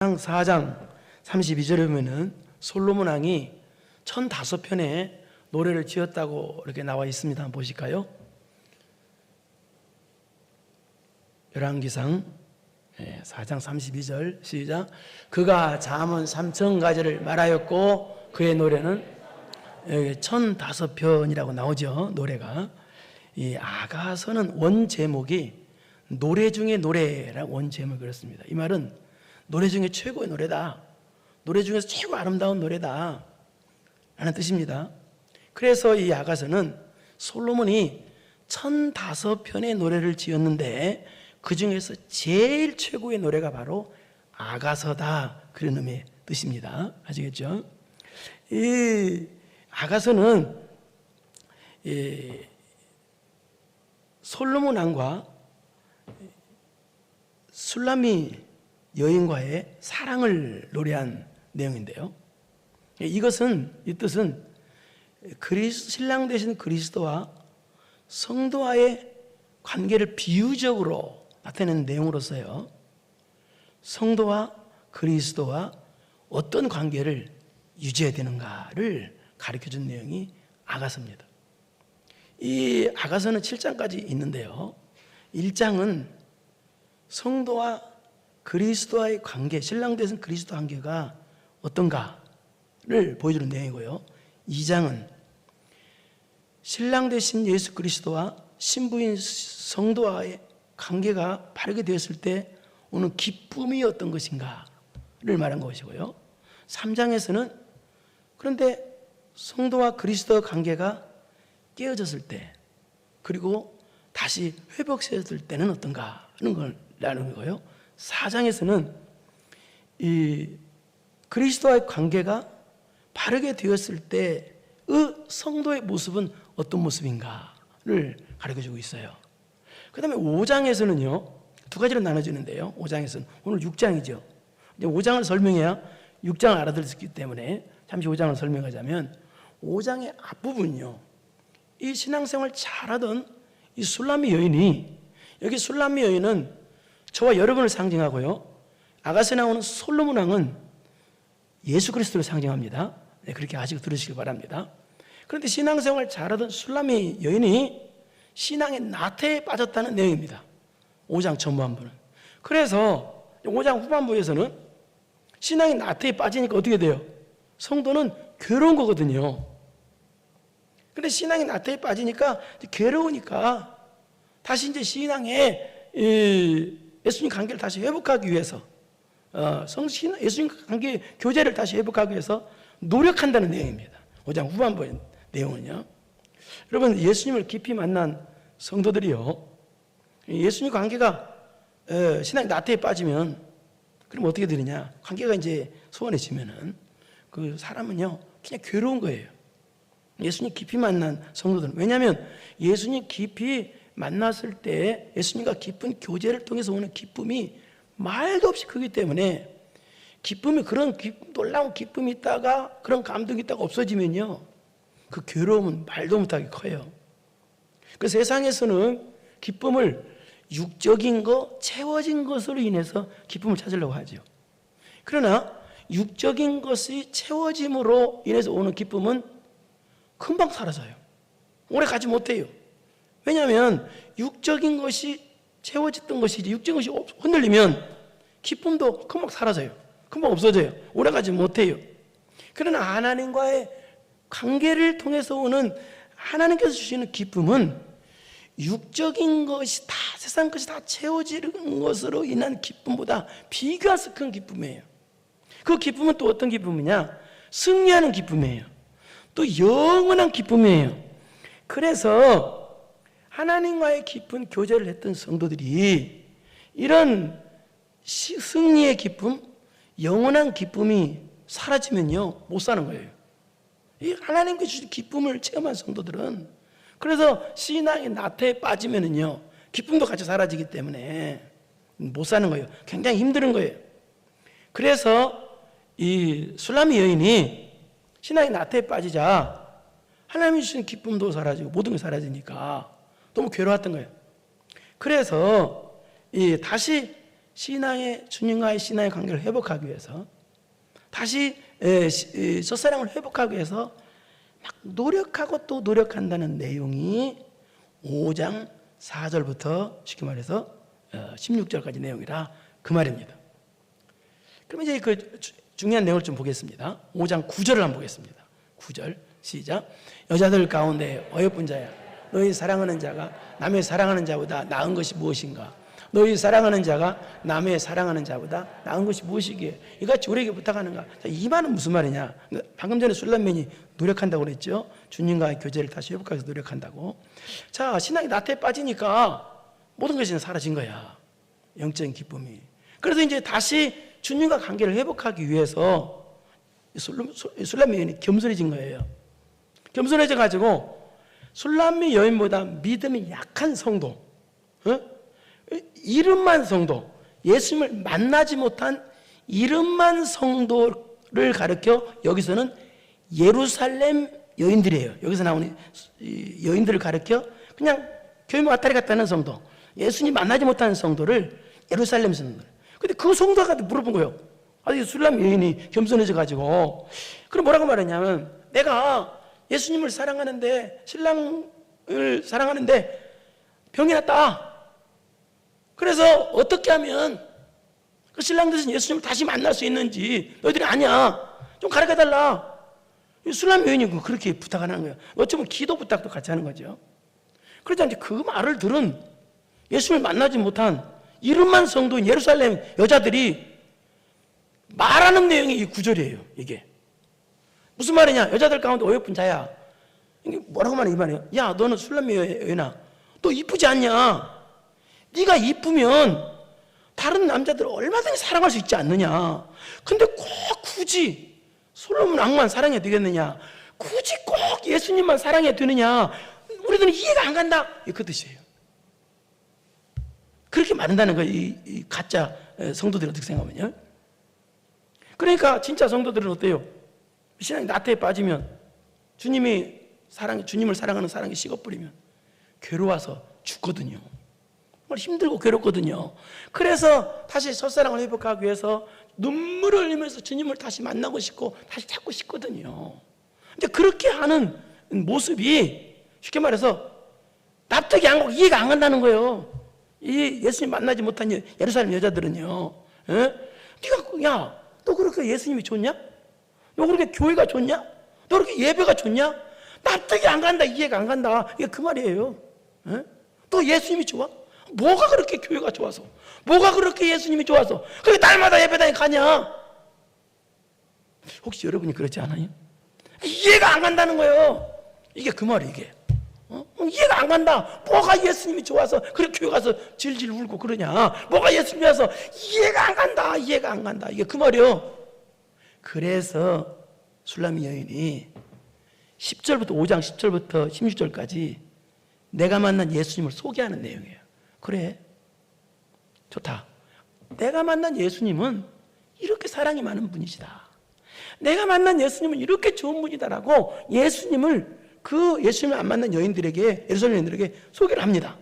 4장 32절에 보면은 솔로몬 왕이 1005편의 노래를 지었다고 이렇게 나와 있습니다. 한번 보실까요? 열왕기상 4장 32절 시작. 그가 잠언 3000가지를 말하였고 그의 노래는 1005편이라고 나오죠. 노래가. 이 아가서는 원 제목이 노래 중에 노래라고 원 제목을 그렸습니다. 이 말은 노래 중에 최고의 노래다, 노래 중에서 최고 아름다운 노래다 라는 뜻입니다. 그래서 이 아가서는 솔로몬이 1005편의 노래를 지었는데 그 중에서 제일 최고의 노래가 바로 아가서다, 그런 의미의 뜻입니다. 아시겠죠? 이 아가서는 솔로몬 왕과 술라미 여인과의 사랑을 노래한 내용인데요. 이 뜻은 신랑 되신 그리스도와 성도와의 관계를 비유적으로 나타내는 내용으로서요, 성도와 그리스도와 어떤 관계를 유지해야 되는가를 가르쳐준 내용이 아가서입니다. 이 아가서는 7장까지 있는데요, 1장은 성도와 그리스도와의 관계, 신랑 되신 그리스도 관계가 어떤가를 보여주는 내용이고요, 2장은 신랑 되신 예수 그리스도와 신부인 성도와의 관계가 바르게 되었을 때 오는 기쁨이 어떤 것인가를 말한 것이고요, 3장에서는 그런데 성도와 그리스도의 관계가 깨어졌을 때, 그리고 다시 회복되었을 때는 어떤가 하는 걸 나누는 거예요. 4장에서는 이 그리스도와의 관계가 바르게 되었을 때의 성도의 모습은 어떤 모습인가를 가르쳐주고 있어요. 그 다음에 5장에서는요, 두 가지로 나눠지는데요, 5장에서는 오늘 6장이죠. 이제 5장을 설명해야 6장을 알아들을 수 있기 때문에 잠시 5장을 설명하자면, 5장의 앞부분이요, 이 신앙생활 잘하던 이 술라미 여인이, 여기 술라미 여인은 저와 여러분을 상징하고요, 아가서에 나오는 솔로몬 왕은 예수 그리스도를 상징합니다. 네, 그렇게 아시고 들으시기 바랍니다. 그런데 신앙생활 잘하던 술라미 여인이 신앙의 나태에 빠졌다는 내용입니다. 5장 전반부는. 그래서 5장 후반부에서는 신앙의 나태에 빠지니까 어떻게 돼요? 성도는 괴로운 거거든요. 그런데 신앙의 나태에 빠지니까 괴로우니까 다시 이제 신앙의 예수님 관계를 다시 회복하기 위해서, 예수님 관계 교제를 다시 회복하기 위해서 노력한다는 내용입니다. 5장 후반부의 내용은요. 여러분, 예수님을 깊이 만난 성도들이요, 예수님 관계가 신앙의 나태에 빠지면 그럼 어떻게 되느냐? 관계가 이제 소원해지면은 그 사람은요 그냥 괴로운 거예요. 예수님 깊이 만난 성도들은. 왜냐하면 예수님 깊이 만났을 때 예수님과 깊은 교제를 통해서 오는 기쁨이 말도 없이 크기 때문에, 기쁨이 그런 놀라운 기쁨이 있다가 그런 감동이 있다가 없어지면요 그 괴로움은 말도 못하게 커요. 그 세상에서는 기쁨을 육적인 거, 채워진 것으로 인해서 기쁨을 찾으려고 하죠. 그러나 육적인 것이 채워짐으로 인해서 오는 기쁨은 금방 사라져요. 오래 가지 못해요. 왜냐하면 육적인 것이 채워졌던 것이지, 육적인 것이 흔들리면 기쁨도 금방 사라져요. 금방 없어져요. 오래 가지 못해요. 그러나 하나님과의 관계를 통해서 오는, 하나님께서 주시는 기쁨은 육적인 것이 다, 세상 것이 다 채워지는 것으로 인한 기쁨보다 비교할 수 큰 기쁨이에요. 그 기쁨은 또 어떤 기쁨이냐? 승리하는 기쁨이에요. 또 영원한 기쁨이에요. 그래서 하나님과의 깊은 교제를 했던 성도들이 이런 승리의 기쁨, 영원한 기쁨이 사라지면요 못 사는 거예요. 이 하나님께 주신 기쁨을 체험한 성도들은, 그래서 신앙의 나태에 빠지면은요 기쁨도 같이 사라지기 때문에 못 사는 거예요. 굉장히 힘든 거예요. 그래서 이 술라미 여인이 신앙의 나태에 빠지자 하나님이 주신 기쁨도 사라지고 모든 게 사라지니까 너무 괴로웠던 거예요. 그래서 다시 주님과의 신앙의 관계를 회복하기 위해서, 다시 첫사랑을 회복하기 위해서 막 노력하고 또 노력한다는 내용이 5장 4절부터 쉽게 말해서 16절까지 내용이라 그 말입니다. 그럼 이제 그 중요한 내용을 좀 보겠습니다. 5장 9절을 한번 보겠습니다. 9절 시작. 여자들 가운데 어여쁜 자야, 너희 사랑하는 자가 남의 사랑하는 자보다 나은 것이 무엇인가? 너희 사랑하는 자가 남의 사랑하는 자보다 나은 것이 무엇이기에 이같이 우리에게 부탁하는가? 자, 이 말은 무슨 말이냐? 방금 전에 술람면이 노력한다고 그랬죠. 주님과의 교제를 다시 회복하기 위해서 노력한다고. 자, 신앙이 나태에 빠지니까 모든 것이 사라진 거야, 영적인 기쁨이. 그래서 이제 다시 주님과 관계를 회복하기 위해서 술람미 여인이 겸손해진 거예요. 겸손해져 가지고 술람미 여인보다 믿음이 약한 성도, 이름만 성도, 예수님을 만나지 못한 이름만 성도를 가르쳐 여기서는 예루살렘 여인들이에요. 여기서 나오는 여인들을 가르쳐 그냥 교회 왔다리 갔다 하는 성도, 예수님 만나지 못하는 성도를 예루살렘 성도. 근데 그 성도가 물어본 거예요. 아니, 술람 여인이 겸손해져 가지고, 그럼 뭐라고 말했냐면, 내가 예수님을 사랑하는데, 신랑을 사랑하는데 병이 났다. 그래서 어떻게 하면 그 신랑 대신 예수님을 다시 만날 수 있는지 너희들이 아냐, 좀 가르쳐달라. 술람 여인이 그렇게 부탁하는 거예요. 어쩌면 기도 부탁도 같이 하는 거죠. 그러자 이제 그 말을 들은 예수님을 만나지 못한 이름만 성도인 예루살렘 여자들이 말하는 내용이 이 구절이에요. 이게 무슨 말이냐? 여자들 가운데 어여쁜 자야. 이게 뭐라고 말해? 이 말이에요. 야, 너는 술람 여인아, 너 이쁘지 않냐? 네가 이쁘면 다른 남자들을 얼마든지 사랑할 수 있지 않느냐? 근데 꼭 굳이 솔로몬 왕만 사랑해야 되겠느냐? 굳이 꼭 예수님만 사랑해야 되느냐? 우리들은 이해가 안 간다. 그 뜻이에요. 그렇게 말한다는 거예요. 이 가짜 성도들이 어떻게 생각하면요. 그러니까 진짜 성도들은 어때요? 신앙이 나태에 빠지면, 주님을 사랑하는 사랑이 식어버리면 괴로워서 죽거든요. 정말 힘들고 괴롭거든요. 그래서 다시 첫사랑을 회복하기 위해서 눈물을 흘리면서 주님을 다시 만나고 싶고 다시 찾고 싶거든요. 근데 그렇게 하는 모습이 쉽게 말해서 납득이 안 가고 이해가 안 간다는 거예요. 이 예수님 만나지 못한 예루살렘 여자들은요. 네가, 야, 너 그렇게 예수님이 좋냐? 너 그렇게 교회가 좋냐? 너 그렇게 예배가 좋냐? 납득이 안 간다, 이해가 안 간다. 이게 그 말이에요. 또 예수님이 좋아? 뭐가 그렇게 교회가 좋아서? 뭐가 그렇게 예수님이 좋아서? 그렇게 날마다 예배당에 가냐? 혹시 여러분이 그렇지 않아요? 이해가 안 간다는 거예요. 이게 그 말이에요, 이게. 이해가 안 간다. 뭐가 예수님이 좋아서 그렇게 교회 가서 질질 울고 그러냐? 뭐가 예수님이 와서 이해가 안 간다, 이해가 안 간다. 이게 그 말이에요. 그래서 술람미 여인이 10절부터 5장 10절부터 16절까지 내가 만난 예수님을 소개하는 내용이에요. 그래, 좋다. 내가 만난 예수님은 이렇게 사랑이 많은 분이시다. 내가 만난 예수님은 이렇게 좋은 분이다라고 예수님을 안 만난 여인들에게, 예루살렘 여인들에게 소개를 합니다.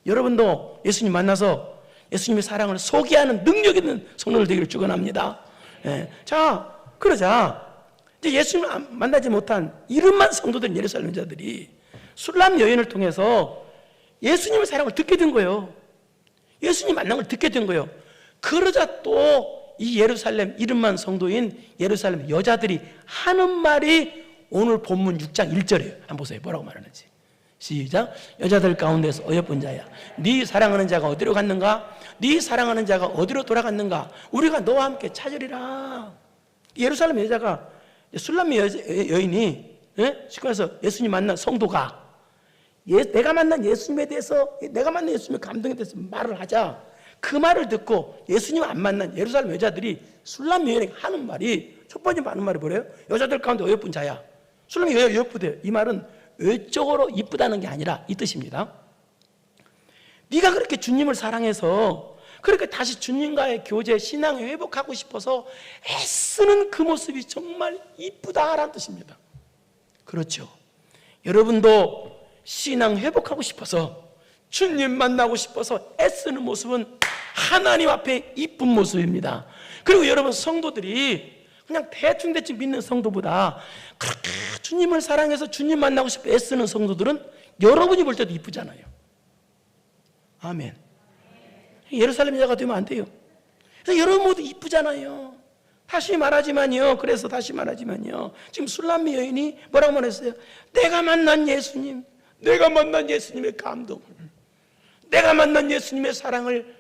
여러분도 예수님 만나서 예수님의 사랑을 소개하는 능력 있는 성도들 되기를 축원합니다. 자, 그러자 이제 예수님을 만나지 못한 이름만 성도들 예루살렘 자들이 술람 여인을 통해서 예수님의 사랑을 듣게 된 거예요. 예수님 만난 걸 듣게 된 거예요. 그러자 또 이 예루살렘 이름만 성도인 예루살렘 여자들이 하는 말이 오늘 본문 6장 1절이에요. 한번 보세요. 뭐라고 말하는지. 시작. 여자들 가운데서 어여쁜 자야, 네 사랑하는 자가 어디로 갔는가? 네 사랑하는 자가 어디로 돌아갔는가? 우리가 너와 함께 찾으리라. 예루살렘 여자가, 술람미 여인이, 쉽게 말해서 예수님 만난 성도가 내가 만난 예수님에 대해서, 내가 만난 예수님의 감동에 대해서 말을 하자. 그 말을 듣고 예수님 안 만난 예루살렘 여자들이 술람미 여인에게 하는 말이, 첫 번째 하는 말이 뭐래요? 여자들 가운데 어여쁜 자야. 술람미 여인 어여쁘대요. 이 말은 외적으로 이쁘다는 게 아니라 이 뜻입니다. 네가 그렇게 주님을 사랑해서 그렇게 다시 주님과의 교제, 신앙을 회복하고 싶어서 애쓰는 그 모습이 정말 이쁘다라는 뜻입니다. 그렇죠. 여러분도 신앙 회복하고 싶어서, 주님 만나고 싶어서 애쓰는 모습은 하나님 앞에 이쁜 모습입니다. 그리고 여러분, 성도들이 그냥 대충 믿는 성도보다 그렇게 주님을 사랑해서 주님 만나고 싶어 애쓰는 성도들은 여러분이 볼 때도 이쁘잖아요. 아멘. 예루살렘 여자가 되면 안 돼요. 그래서 여러분 모두 이쁘잖아요. 다시 말하지만요. 지금 술람미 여인이 뭐라고 말했어요? 내가 만난 예수님의 감동을, 내가 만난 예수님의 사랑을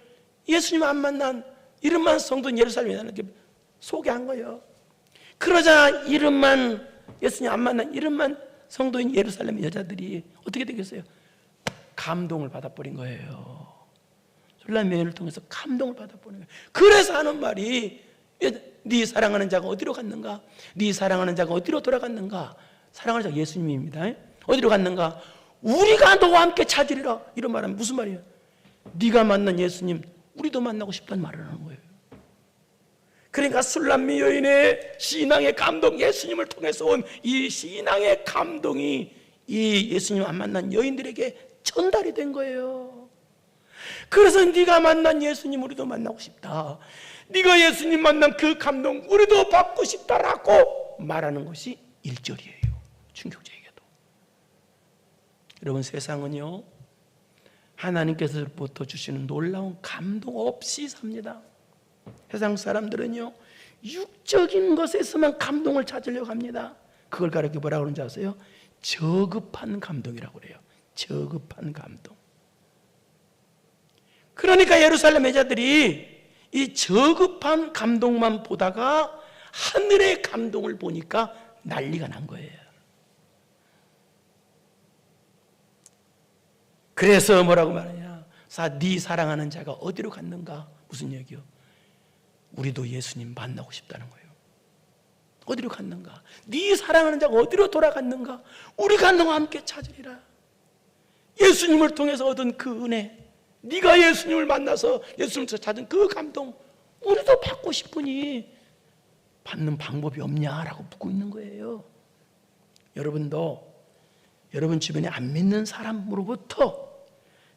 예수님 안 만난 이름만 성도는 예루살렘에 이렇게 소개한 거예요. 그러자 이름만 예수님 안 만난 이름만 성도인 예루살렘 여자들이 어떻게 되겠어요? 감동을 받아버린 거예요. 술람미 여인을 통해서 감동을 받아버린 거예요. 그래서 하는 말이 네 사랑하는 자가 어디로 갔는가? 네 사랑하는 자가 어디로 돌아갔는가? 사랑하는 자가 예수님입니다. 어디로 갔는가? 우리가 너와 함께 찾으리라. 이런 말하면 무슨 말이에요? 네가 만난 예수님 우리도 만나고 싶다는 말을 하는 거예요. 그러니까 술람미 여인의 신앙의 감동, 예수님을 통해서 온 이 신앙의 감동이 이 예수님 안 만난 여인들에게 전달이 된 거예요. 그래서 네가 만난 예수님 우리도 만나고 싶다, 네가 예수님 만난 그 감동 우리도 받고 싶다라고 말하는 것이 1절이에요. 충격적이게도. 여러분, 세상은요 하나님께서부터 주시는 놀라운 감동 없이 삽니다. 세상 사람들은요 육적인 것에서만 감동을 찾으려고 합니다. 그걸 가르쳐 뭐라고 그러는지 아세요? 저급한 감동이라고 그래요. 저급한 감동. 그러니까 예루살렘 여자들이 이 저급한 감동만 보다가 하늘의 감동을 보니까 난리가 난 거예요. 그래서 뭐라고 말하냐? 네 사랑하는 자가 어디로 갔는가? 무슨 얘기요? 우리도 예수님 만나고 싶다는 거예요. 어디로 갔는가? 네 사랑하는 자가 어디로 돌아갔는가? 우리가 너와 함께 찾으리라. 예수님을 통해서 얻은 그 은혜, 네가 예수님을 만나서 예수님을 찾은 그 감동 우리도 받고 싶으니 받는 방법이 없냐라고 묻고 있는 거예요. 여러분도 여러분 주변에 안 믿는 사람으로부터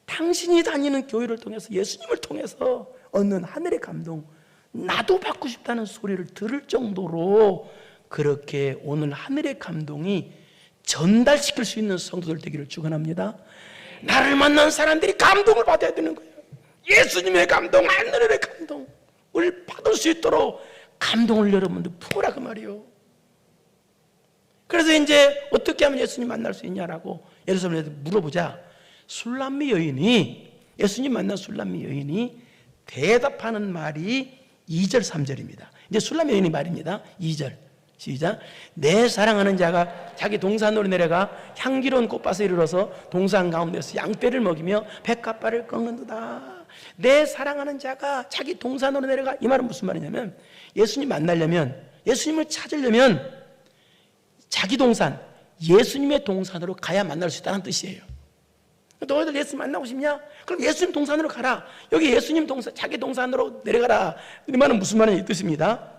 당신이 다니는 교회를 통해서 예수님을 통해서 얻는 하늘의 감동, 나도 받고 싶다는 소리를 들을 정도로 그렇게 오늘 하늘의 감동이 전달시킬 수 있는 성도들 되기를 축원합니다. 나를 만난 사람들이 감동을 받아야 되는 거예요. 예수님의 감동, 하늘의 감동을 받을 수 있도록 감동을 여러분들 품으라 그 말이에요. 그래서 이제 어떻게 하면 예수님 만날 수 있냐라고 예루살렘에서 물어보자 술람미 여인이, 예수님 만난 술람미 여인이 대답하는 말이 2절 3절입니다. 이제 술람미 여인이 말입니다. 2절 시작. 내 사랑하는 자가 자기 동산으로 내려가 향기로운 꽃밭에 이르러서 동산 가운데서 양떼를 먹이며 백합발을 꺾는도다. 내 사랑하는 자가 자기 동산으로 내려가, 이 말은 무슨 말이냐면 예수님 만나려면, 예수님을 찾으려면 자기 동산, 예수님의 동산으로 가야 만날 수 있다는 뜻이에요. 너희들 예수님 만나고 싶냐? 그럼 예수님 동산으로 가라. 여기 예수님 동산, 자기 동산으로 내려가라. 이 말은 무슨 말이냐 이 뜻입니다.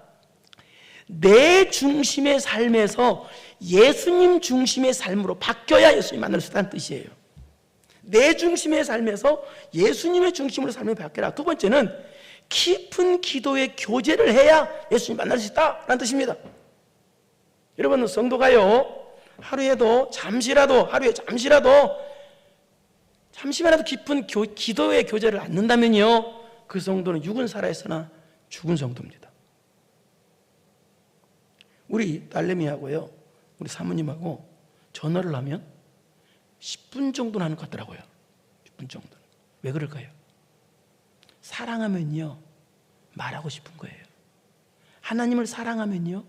내 중심의 삶에서 예수님 중심의 삶으로 바뀌어야 예수님 만날 수 있다는 뜻이에요. 내 중심의 삶에서 예수님의 중심으로 삶을 바뀌라. 두 번째는 깊은 기도의 교제를 해야 예수님 만날 수 있다라는 뜻입니다. 여러분, 성도가요 하루에 잠시만이라도 깊은 기도의 교제를 않는다면요 그 성도는 육은 살아있으나 죽은 성도입니다. 우리 딸내미하고요 우리 사모님하고 전화를 하면 10분 정도는 하는 것 같더라고요. 10분 정도는. 왜 그럴까요? 사랑하면요 말하고 싶은 거예요. 하나님을 사랑하면요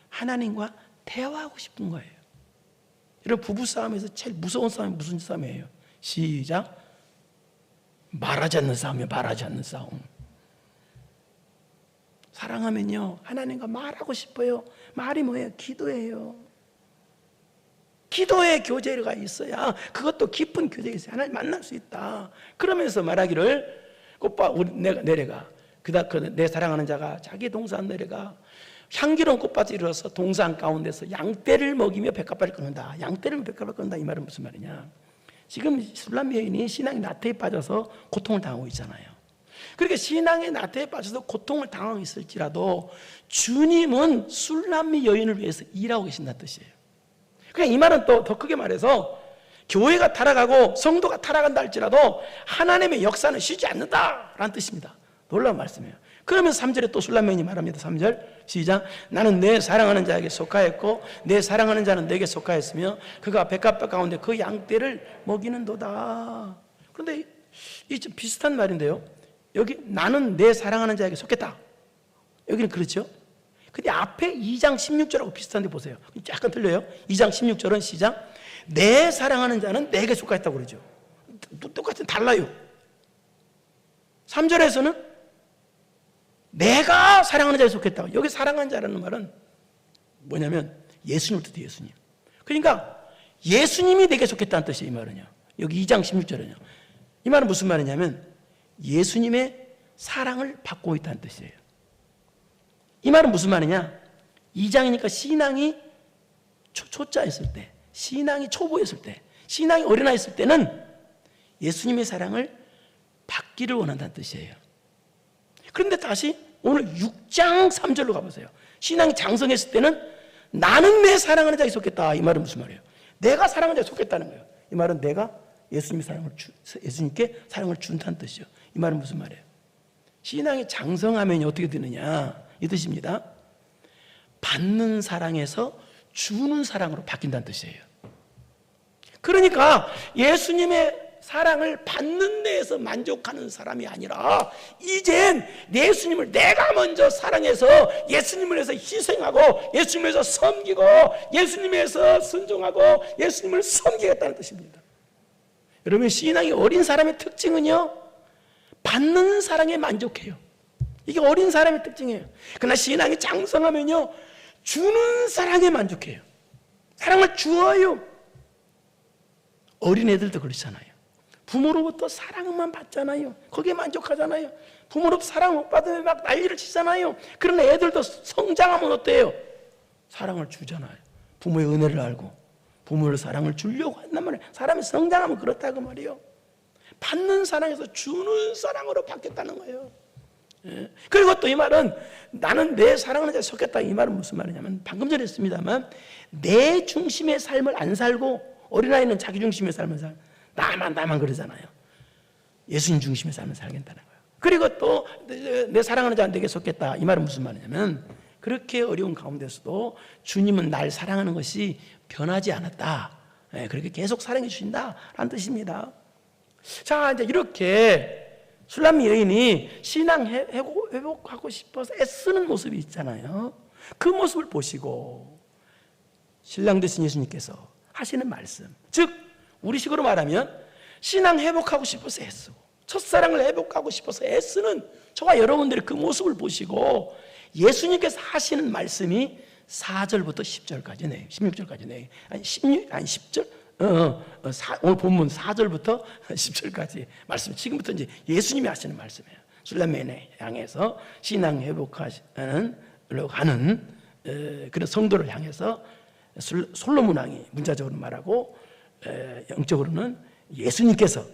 하나님과 대화하고 싶은 거예요. 여러분, 부부싸움에서 제일 무서운 싸움이 무슨 싸움이에요? 시작. 말하지 않는 싸움이에요. 말하지 않는 싸움. 사랑하면요 하나님과 말하고 싶어요. 말이 뭐예요? 기도예요. 기도의 교제가 있어야, 그것도 깊은 교제가 있어야 하나님 만날 수 있다. 그러면서 말하기를 꽃밭 내가 내려가, 내 사랑하는 자가 자기 동산 내려가 향기로운 꽃밭에 이르러서 동산 가운데서 양떼를 먹이며 백합발을 끊는다. 양떼를 먹이며 백합발을 끊는다. 이 말은 무슨 말이냐? 지금 술람미 여인이 신앙이 나태에 빠져서 고통을 당하고 있잖아요. 그렇게 신앙의 나태에 빠져서 고통을 당하고 있을지라도 주님은 술람미 여인을 위해서 일하고 계신다는 뜻이에요. 그러니까 이 말은 또 더 크게 말해서 교회가 타락하고 성도가 타락한다 할지라도 하나님의 역사는 쉬지 않는다라는 뜻입니다. 놀라운 말씀이에요. 그러면서 3절에 또 술람 여인이 말합니다. 3절 시작. 나는 내 사랑하는 자에게 속하였고 내 사랑하는 자는 내게 속하였으며 그가 백합뼈 가운데 그 양떼를 먹이는도다. 그런데 이 좀 비슷한 말인데요. 여기 나는 내 사랑하는 자에게 속했다. 여기는 그렇죠. 근데 앞에 2장 16절하고 비슷한데 보세요. 약간 틀려요. 2장 16절은 시작. 내 사랑하는 자는 내게 속하였다고 그러죠. 똑같은 달라요. 3절에서는 내가 사랑하는 자에 속했다고. 여기 사랑하는 자라는 말은 뭐냐면 예수님을 뜻해요. 예수님. 그러니까 예수님이 내게 속했다는 뜻이에요. 이 말은요. 여기 2장 16절은요. 이 말은 무슨 말이냐면 예수님의 사랑을 받고 있다는 뜻이에요. 이 말은 무슨 말이냐? 2장이니까 신앙이 초짜였을 때, 신앙이 초보였을 때, 신앙이 어린아이였을 때는 예수님의 사랑을 받기를 원한다는 뜻이에요. 그런데 다시 오늘 6장 3절로 가보세요. 신앙이 장성했을 때는 나는 내 사랑하는 자에 속했다. 이 말은 무슨 말이에요? 내가 사랑하는 자에 속했다는 거예요. 이 말은 내가 예수님께 사랑을 준다는 뜻이죠. 이 말은 무슨 말이에요? 신앙이 장성하면 어떻게 되느냐 이 뜻입니다. 받는 사랑에서 주는 사랑으로 바뀐다는 뜻이에요. 그러니까 예수님의 사랑을 받는 데에서 만족하는 사람이 아니라 이젠 예수님을 내가 먼저 사랑해서 예수님을 위해서 희생하고 예수님을 위해서 섬기고 예수님을 위해서 순종하고 예수님을 섬기겠다는 뜻입니다. 여러분 신앙이 어린 사람의 특징은요 받는 사랑에 만족해요. 이게 어린 사람의 특징이에요. 그러나 신앙이 장성하면요 주는 사랑에 만족해요. 사랑을 주어요. 어린애들도 그렇잖아요. 부모로부터 사랑만 받잖아요. 거기에 만족하잖아요. 부모로부터 사랑 못 받으면 막 난리를 치잖아요. 그러나 애들도 성장하면 어때요? 사랑을 주잖아요. 부모의 은혜를 알고 부모의 사랑을 주려고 한단 말이에요. 사람이 성장하면 그렇다고 말이에요. 받는 사랑에서 주는 사랑으로 바뀌었다는 거예요. 예. 그리고 또 이 말은 나는 내 사랑하는 자에 속했다. 이 말은 무슨 말이냐면 방금 전에 했습니다만 내 중심의 삶을 안 살고 어린아이는 자기 중심의 삶을 살고 나만 그러잖아요. 예수님 중심의 삶을 살겠다는 거예요. 그리고 또 내 사랑하는 자는 내게 속했다. 이 말은 무슨 말이냐면 그렇게 어려운 가운데서도 주님은 날 사랑하는 것이 변하지 않았다. 그렇게 계속 사랑해 주신다라는 뜻입니다. 자, 이제 이렇게 술람미 여인이 신앙 회복하고 싶어서 애쓰는 모습이 있잖아요. 그 모습을 보시고 신랑 되신 예수님께서 하시는 말씀, 즉 우리식으로 말하면 신앙 회복하고 싶어서 애쓰고 첫사랑을 회복하고 싶어서 애쓰는 저와 여러분들의 그 모습을 보시고 예수님께서 하시는 말씀이 4절부터 10절까지네. 16절까지네. 아니 10절? 오늘 본문 4절부터 10절까지 말씀. 지금부터 이제 예수님이 하시는 말씀이에요. 술람미에 향해서 신앙 회복하는 가는 그런 성도를 향해서 솔로몬 왕이 문자적으로 말하고 영적으로는 예수님께서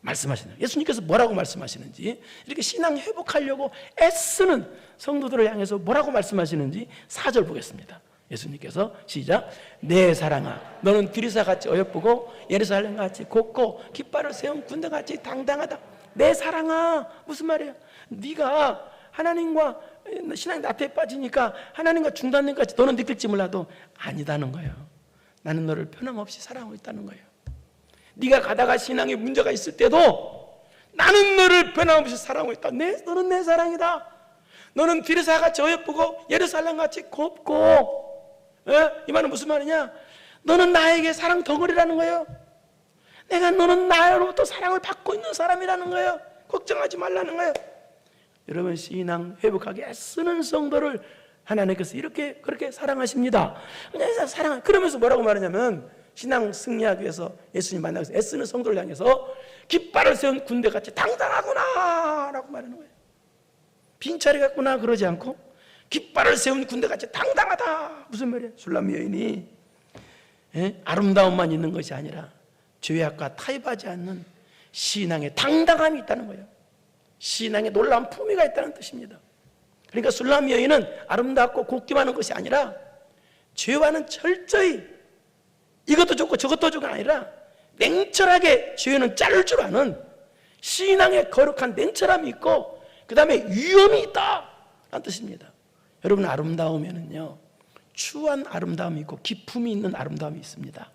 말씀하시는, 예수님께서 뭐라고 말씀하시는지, 이렇게 신앙 회복하려고 애쓰는 성도들을 향해서 뭐라고 말씀하시는지 4절 보겠습니다. 예수님께서 시작. 내 사랑아 너는 드리사같이 어여쁘고 예루살렘같이 곱고 깃발을 세운 군대같이 당당하다. 내 사랑아, 무슨 말이에요? 네가 하나님과 신앙이 나태에 빠지니까 하나님과 중단된 것까지 너는 느낄지 몰라도 아니다는 거예요. 나는 너를 변함없이 사랑하고 있다는 거예요. 네가 가다가 신앙에 문제가 있을 때도 나는 너를 변함없이 사랑하고 있다. 너는 내 사랑이다. 너는 드리사같이 어여쁘고 예루살렘같이 곱고, 이 말은 무슨 말이냐? 너는 나에게 사랑 덩어리라는 거예요. 너는 나로부터 사랑을 받고 있는 사람이라는 거예요. 걱정하지 말라는 거예요. 여러분 신앙 회복하게 애쓰는 성도를 하나님께서 그렇게 사랑하십니다. 그러면서 뭐라고 말하냐면 신앙 승리하기 위해서 예수님 만나기 위해서 애쓰는 성도를 향해서 깃발을 세운 군대같이 당당하구나 라고 말하는 거예요. 빈차리 같구나 그러지 않고 깃발을 세운 군대같이 당당하다. 무슨 말이에요? 술람미 여인이 아름다움만 있는 것이 아니라 죄악과 타협하지 않는 신앙의 당당함이 있다는 거예요. 신앙에 놀라운 품위가 있다는 뜻입니다. 그러니까 술람 여인은 아름답고 곱기만 한 것이 아니라 죄와는 철저히 이것도 좋고 저것도 좋고 아니라 냉철하게 죄는 자를 줄 아는 신앙의 거룩한 냉철함이 있고 그 다음에 위험이 있다 라는 뜻입니다. 여러분, 아름다우면은요 추한 아름다움이 있고 기품이 있는 아름다움이 있습니다.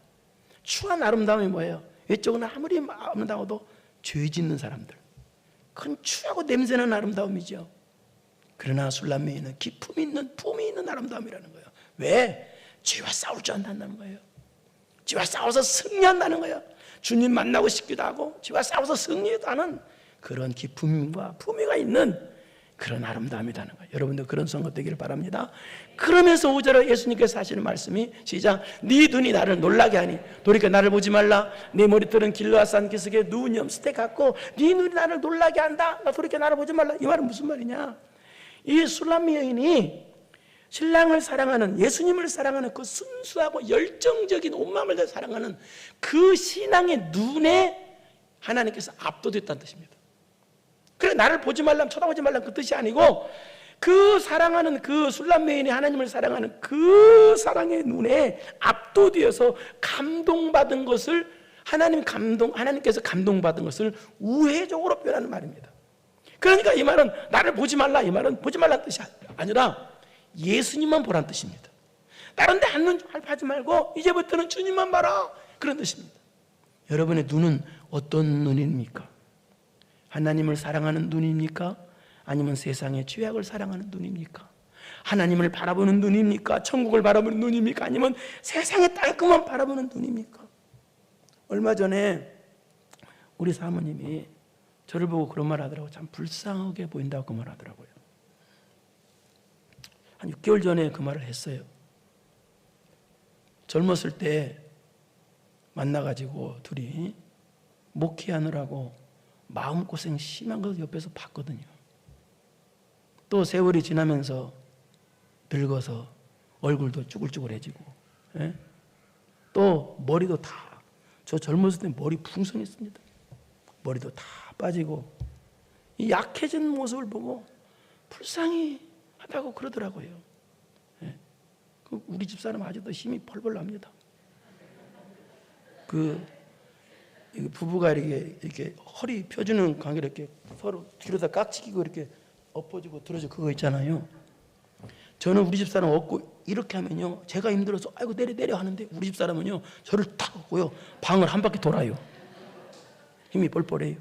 추한 아름다움이 뭐예요? 외적은 아무리 아름다워도 죄 짓는 사람들, 그건 추하고 냄새나는 아름다움이죠. 그러나 술람 여인은 기품이 있는 품이 있는 아름다움이라는 거예요. 왜? 죄와 싸울 줄 안다는 거예요. 죄와 싸워서 승리한다는 거예요. 주님 만나고 싶기도 하고 죄와 싸워서 승리도 하는 그런 기품과 품위가 있는 그런 아름다움이라는 거예요. 여러분들 그런 성도 되기를 바랍니다. 그러면서 5절에 예수님께서 하시는 말씀이 시작. 네 눈이 나를 놀라게 하니 돌이켜 나를 보지 말라. 네 머리털은 길르앗산 기슭에 누운 염소떼 같고 네 눈이 나를 놀라게 한다. 돌이켜 나를 보지 말라. 이 말은 무슨 말이냐? 이 술람 여인이 신랑을 사랑하는, 예수님을 사랑하는 그 순수하고 열정적인 온 마음을 다해 사랑하는 그 신앙의 눈에 하나님께서 압도됐다는 뜻입니다. 그래, 나를 보지 말라면 쳐다보지 말라는 그 뜻이 아니고 그 사랑하는 그 술람 여인이 하나님을 사랑하는 그 사랑의 눈에 압도되어서 감동받은 것을 하나님께서 감동받은 것을 우회적으로 표현하는 말입니다. 그러니까 이 말은 나를 보지 말라, 이 말은 보지 말라는 뜻이 아니라 예수님만 보라는 뜻입니다. 다른 데 한눈 하지 말고 이제부터는 주님만 봐라, 그런 뜻입니다. 여러분의 눈은 어떤 눈입니까? 하나님을 사랑하는 눈입니까? 아니면 세상의 죄악을 사랑하는 눈입니까? 하나님을 바라보는 눈입니까? 천국을 바라보는 눈입니까? 아니면 세상의 땅끝만 바라보는 눈입니까? 얼마 전에 우리 사모님이 저를 보고 그런 말 하더라고요. 참 불쌍하게 보인다고 그 말 하더라고요. 한 6개월 전에 그 말을 했어요. 젊었을 때 만나가지고 둘이 목회하느라고 마음고생 심한 걸 옆에서 봤거든요. 또 세월이 지나면서 늙어서 얼굴도 쭈글쭈글해지고, 예? 또 머리도 다, 저 젊었을 때 머리 풍성했습니다. 머리도 다 빠지고 이 약해진 모습을 보고 불쌍히 하다고 그러더라고요. 예. 우리 집사람 아직도 힘이 펄펄 납니다. 부부가 이렇게 허리 펴주는 관계로 이렇게 서로 뒤로다 깍지 끼고 이렇게 엎어지고 들어지고 그거 있잖아요. 저는 우리 집사람 업고 이렇게 하면요, 제가 힘들어서 아이고 내려 하는데 우리 집사람은요 저를 탁 업고요 방을 한 바퀴 돌아요. 힘이 뻘뻘해요.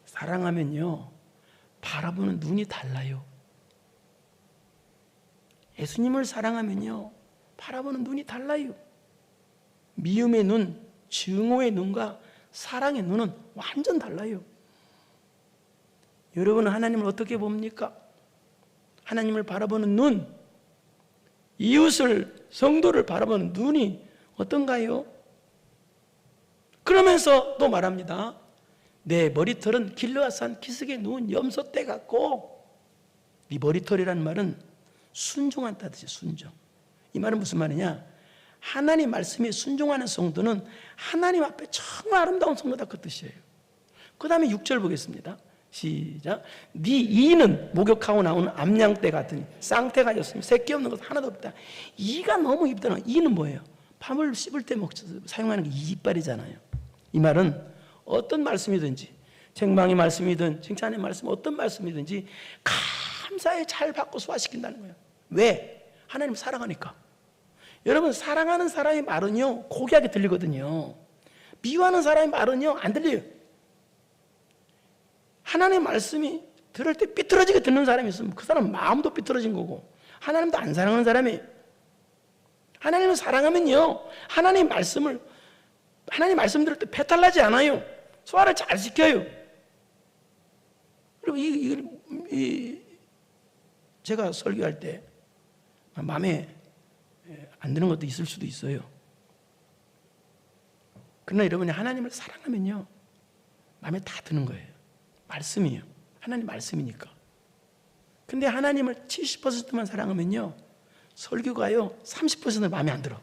사랑하면요 바라보는 눈이 달라요. 예수님을 사랑하면요 바라보는 눈이 달라요. 미움의 눈, 증오의 눈과 사랑의 눈은 완전 달라요. 여러분은 하나님을 어떻게 봅니까? 하나님을 바라보는 눈, 이웃을, 성도를 바라보는 눈이 어떤가요? 그러면서 또 말합니다. 내 머리털은 길르앗산 기슭에 누운 염소떼 같고, 이 머리털이라는 말은 순종한다는 뜻이에요. 순종. 이 말은 무슨 말이냐? 하나님 말씀에 순종하는 성도는 하나님 앞에 정말 아름다운 성도다, 그 뜻이에요. 그 다음에 6절 보겠습니다. 시작. 네 이는 목욕하고 나오는 암양떼 같으니 쌍태가 졌으면 새끼 없는 것 하나도 없다. 이가 너무 이쁘다. 이는 뭐예요? 밤을 씹을 때 사용하는 게 이빨이잖아요. 이 말은 어떤 말씀이든지, 책망의 말씀이든 칭찬의 말씀, 어떤 말씀이든지 감사히 잘 받고 소화시킨다는 거예요. 왜? 하나님 사랑하니까. 여러분, 사랑하는 사람의 말은요 고귀하게 들리거든요. 미워하는 사람의 말은요 안 들려요. 하나님의 말씀이 들을 때 삐뚤어지게 듣는 사람이 있으면 그 사람 마음도 삐뚤어진 거고, 하나님도 안 사랑하는 사람이에요. 하나님을 사랑하면요 하나님 말씀 들을 때 배탈 나지 않아요. 소화를 잘 시켜요. 그리고 제가 설교할 때 마음에 안 드는 것도 있을 수도 있어요. 그러나 여러분이 하나님을 사랑하면요 마음에 다 드는 거예요. 말씀이에요. 하나님 말씀이니까. 근데 하나님을 70%만 사랑하면요 설교가요 30%는 마음에 안 들어.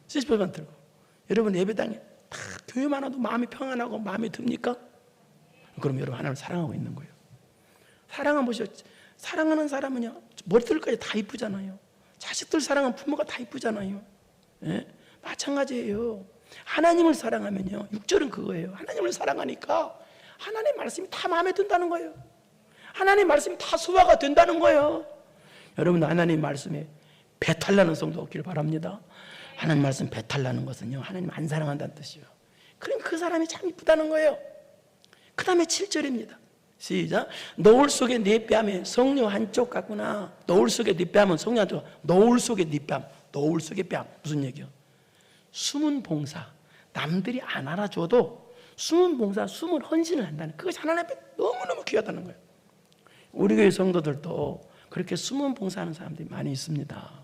70%만 들고. 여러분 예배당에 탁 교회만 와도 마음이 평안하고 마음이 듭니까? 그럼 여러분 하나님을 사랑하고 있는 거예요. 사랑하면 보시오. 사랑하는 사람은요 머리털까지 다 이쁘잖아요. 자식들 사랑하면 부모가 다 이쁘잖아요. 예? 마찬가지예요. 하나님을 사랑하면요 6절은 그거예요. 하나님을 사랑하니까 하나님 말씀이 다 마음에 든다는 거예요. 하나님 말씀이 다 소화가 된다는 거예요. 여러분 하나님 말씀에 배탈나는 성도 없기를 바랍니다. 하나님 말씀 배탈나는 것은요 하나님 안 사랑한다는 뜻이에요. 그럼 그 사람이 참 이쁘다는 거예요. 그 다음에 7절입니다. 시작. 노을 속에 네 뺨에 성령 한쪽 같구나. 노을 속에 네 뺨은 성령 한쪽. 노을 속에 네 뺨. 노을 속에 뺨. 무슨 얘기요? 숨은 봉사. 남들이 안 알아줘도 숨은 봉사, 숨은 헌신을 한다는 그것이 하나님 앞에 너무너무 귀하다는 거예요. 우리 교회 성도들도 그렇게 숨은 봉사하는 사람들이 많이 있습니다.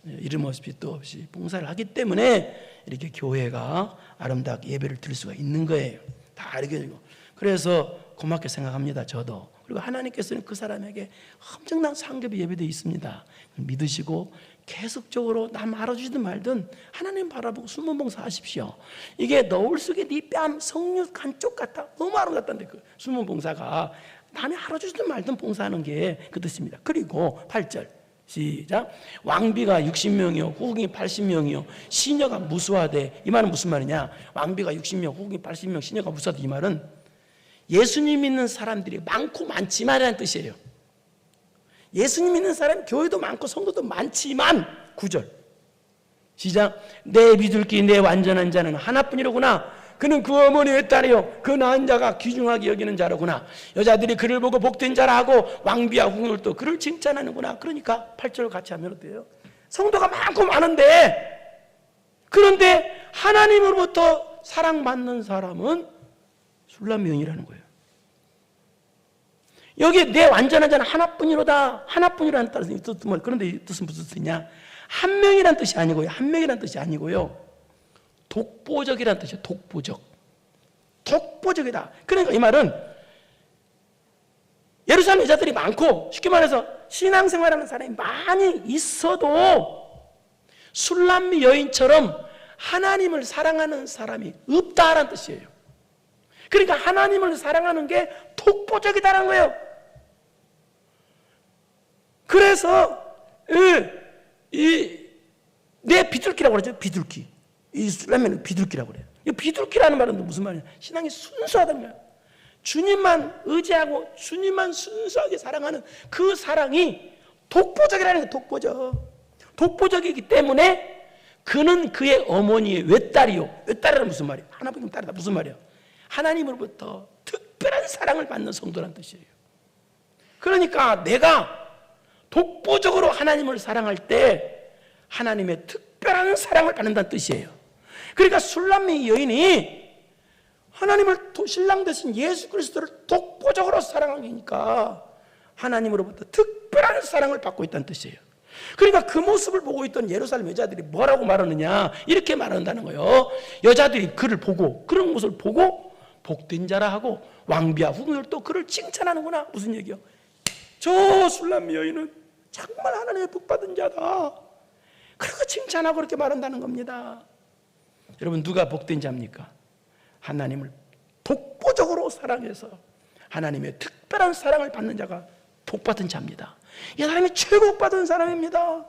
이름 없이 빛도 없이 봉사를 하기 때문에 이렇게 교회가 아름답게 예배를 드릴 수가 있는 거예요. 다 이렇게 되고. 그래서 고맙게 생각합니다. 저도. 그리고 하나님께서는 그 사람에게 엄청난 상급이 예배되어 있습니다. 믿으시고 계속적으로 남 알아주시든 말든 하나님 바라보고 숨은 봉사 하십시오. 이게 노을 속에 네 뺨 성육 한쪽 같다. 너무 아름답다는데 그 숨은 봉사가 남이 알아주시든 말든 봉사하는 게 그 뜻입니다. 그리고 8절 시작. 왕비가 60명이요 후궁이 80명이요 시녀가 무수하되. 이 말은 무슨 말이냐? 왕비가 60명 후궁이 80명 시녀가 무수하되. 이 말은 예수님 믿는 사람들이 많고 많지만이라는 뜻이에요. 예수님 믿는 사람 교회도 많고 성도도 많지만 9절 시작. 내 비둘기 내 완전한 자는 하나뿐이로구나. 그는 그 어머니의 딸이요 그 낳은 자가 귀중하게 여기는 자로구나. 여자들이 그를 보고 복된 자라 하고 왕비와 후궁들도 그를 칭찬하는구나. 그러니까 8절 같이 하면 어때요? 성도가 많고 많은데 그런데 하나님으로부터 사랑받는 사람은 술람명이라는 거예요. 여기 내 완전한 자는 하나뿐이로다. 하나뿐이라는 뜻은 그런데 이 뜻은 무슨 뜻이냐? 한 명이란 뜻이 아니고요. 한 명이란 뜻이 아니고요. 독보적이라는 뜻이에요. 독보적. 독보적이다. 그러니까 이 말은 예루살렘 여자들이 많고 쉽게 말해서 신앙생활하는 사람이 많이 있어도 술람미 여인처럼 하나님을 사랑하는 사람이 없다라는 뜻이에요. 그러니까 하나님을 사랑하는 게 독보적이다라는 거예요. 그래서 내 비둘기라고 그러죠. 비둘기. 이 술람미는 비둘기라고 그래요. 이 비둘기라는 말은 무슨 말이냐? 신앙이 순수하다는 거예요. 주님만 의지하고 주님만 순수하게 사랑하는 그 사랑이 독보적이라는 거예요. 독보적. 독보적이기 때문에 그는 그의 어머니의 외딸이요. 외딸이라는 무슨 말이에요? 하나뿐인 딸이다. 무슨 말이에요? 하나님으로부터 특별한 사랑을 받는 성도란 뜻이에요. 그러니까 내가 독보적으로 하나님을 사랑할 때 하나님의 특별한 사랑을 받는다는 뜻이에요. 그러니까 술람미 여인이 하나님을 신랑 되신 예수 그리스도를 독보적으로 사랑하니까 하나님으로부터 특별한 사랑을 받고 있다는 뜻이에요. 그러니까 그 모습을 보고 있던 예루살렘 여자들이 뭐라고 말하느냐? 이렇게 말한다는 거예요. 여자들이 그를 보고 그런 모습을 보고 복된 자라 하고 왕비와 후궁들도 그를 칭찬하는구나. 무슨 얘기요? 저 술람미 여인은 정말 하나님의 복받은 자다. 그리고 칭찬하고 그렇게 말한다는 겁니다. 여러분 누가 복된 자입니까? 하나님을 독보적으로 사랑해서 하나님의 특별한 사랑을 받는 자가 복받은 자입니다. 이 사람이 최고 받은 사람입니다.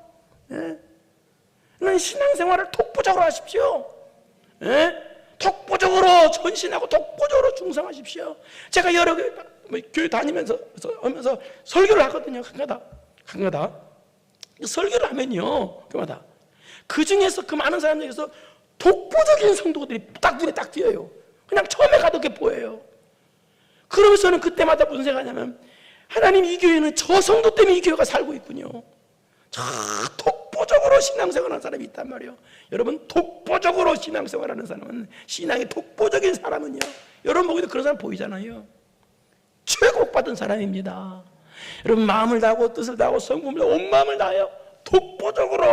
예? 신앙생활을 독보적으로 하십시오. 예? 독보적으로 전신하고 독보적으로 충성하십시오. 제가 여러 교회 다니면서 하면서 설교를 하거든요. 간가다 설교를 하면요, 그마다 그 중에서 그 많은 사람 중에서 독보적인 성도들이 딱 눈에 딱 띄어요. 그냥 처음에 가도 그게 보여요. 그러면서 저는 그때마다 무슨 생각하냐면 하나님 이 교회는 저 성도 때문에 이 교회가 살고 있군요. 저 독보적으로 신앙생활하는 사람이 있단 말이에요. 여러분 독보적으로 신앙생활하는 사람은 신앙이 독보적인 사람은요. 여러분 보기도 그런 사람 보이잖아요. 최고 받은 사람입니다. 여러분 마음을 다하고 뜻을 다하고 성품을 온 마음을 다하여 독보적으로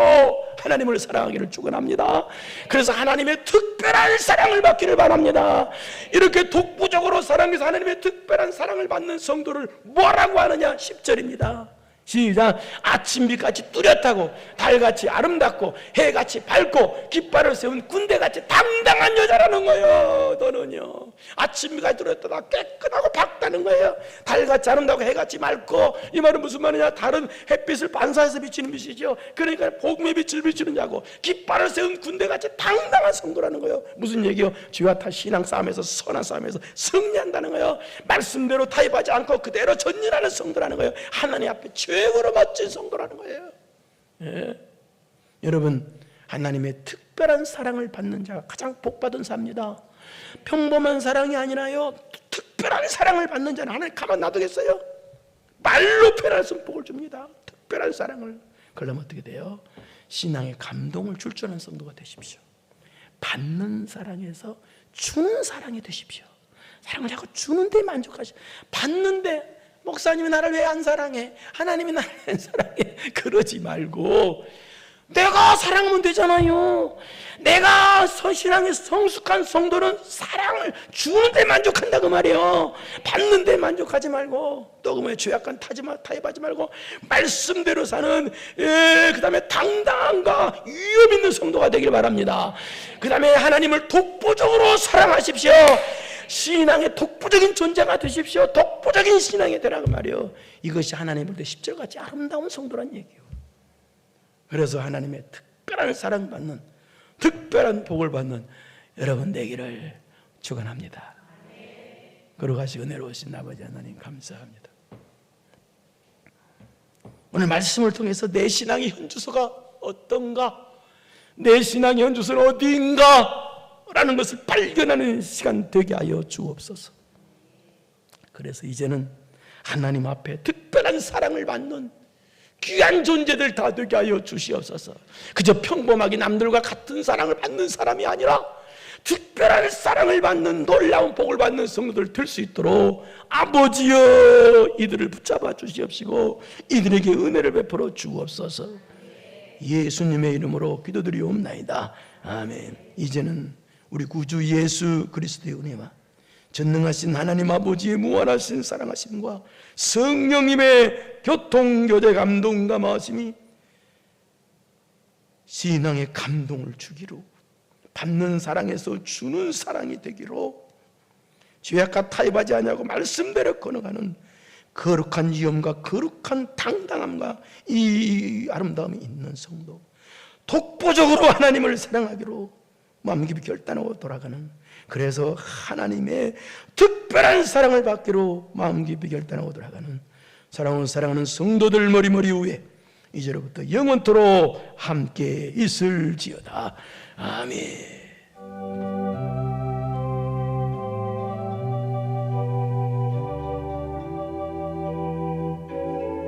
하나님을 사랑하기를 축원합니다. 그래서 하나님의 특별한 사랑을 받기를 바랍니다. 이렇게 독보적으로 사랑해서 하나님의 특별한 사랑을 받는 성도를 뭐라고 하느냐? 10절입니다. 시작. 아침빛같이 뚜렷하고 달같이 아름답고 해같이 밝고 깃발을 세운 군대같이 당당한 여자라는 거예요. 너는요, 아침빛같이 뚜렷하다 깨끗하고 밝다는 거예요. 달같이 아름답고 해같이 맑고, 이 말은 무슨 말이냐? 다른 햇빛을 반사해서 비치는 빛이죠. 그러니까 복음의 빛을 비추는 자고 깃발을 세운 군대같이 당당한 성도라는 거예요. 무슨 얘기요? 주와 타 신앙 싸움에서, 선한 싸움에서 승리한다는 거예요. 말씀대로 타협하지 않고 그대로 전진하는 성도라는 거예요. 하나님 앞에 최고로 멋진 성도라는 거예요. 예. 여러분, 하나님의 특별한 사랑을 받는 자가 가장 복받은 자입니다. 평범한 사랑이 아니라요, 특별한 사랑을 받는 자는 하나님 가만 놔두겠어요? 말로 표현할 수 없는 복을 줍니다. 특별한 사랑을. 그러면 어떻게 돼요? 신앙의 감동을 줄 줄 아는 성도가 되십시오. 받는 사랑에서 주는 사랑이 되십시오. 사랑을 자꾸 주는데 만족하시오. 받는데 목사님이 나를 왜 안 사랑해? 하나님이 나를 왜 안 사랑해? 그러지 말고 내가 사랑하면 되잖아요. 내가 신앙의 성숙한 성도는 사랑을 주는데 만족한다 그 말이에요. 받는데 만족하지 말고, 또 그 죄악관 타협하지 말고 말씀대로 사는, 그 다음에 당당함과 위험 있는 성도가 되길 바랍니다. 그 다음에 하나님을 독보적으로 사랑하십시오. 신앙의 독보적인 존재가 되십시오. 독보적인 신앙이 되라 그 말이에요. 이것이 하나님 볼 때 십자가같이 아름다운 성도란 얘기예요. 그래서 하나님의 특별한 사랑받는, 특별한 복을 받는 여러분 되기를 축원합니다. 걸어가시 은혜로우신 아버지 하나님 감사합니다. 오늘 말씀을 통해서 내 신앙의 현주소가 어떤가, 내 신앙의 현주소는 어디인가 라는 것을 발견하는 시간 되게 하여 주옵소서. 그래서 이제는 하나님 앞에 특별한 사랑을 받는 귀한 존재들 다 되게 하여 주시옵소서. 그저 평범하게 남들과 같은 사랑을 받는 사람이 아니라 특별한 사랑을 받는, 놀라운 복을 받는 성도들 될 수 있도록 아버지여 이들을 붙잡아 주시옵시고 이들에게 은혜를 베풀어 주옵소서. 예수님의 이름으로 기도드리옵나이다. 아멘. 이제는 우리 구주 예수 그리스도의 은혜와 전능하신 하나님 아버지의 무한하신 사랑하심과 성령님의 교통교제 감동 감화하심이 신앙의 감동을 주기로, 받는 사랑에서 주는 사랑이 되기로, 죄악과 타협하지 아니하고 말씀대로 걸어가는 거룩한 위엄과 거룩한 당당함과 이 아름다움이 있는 성도, 독보적으로 하나님을 사랑하기로 마음 깊이 결단하고 돌아가는, 그래서 하나님의 특별한 사랑을 받기로 마음 깊이 결단하고 돌아가는 사랑하는 성도들 머리 위에 이제로부터 영원토록 함께 있을지어다. 아멘.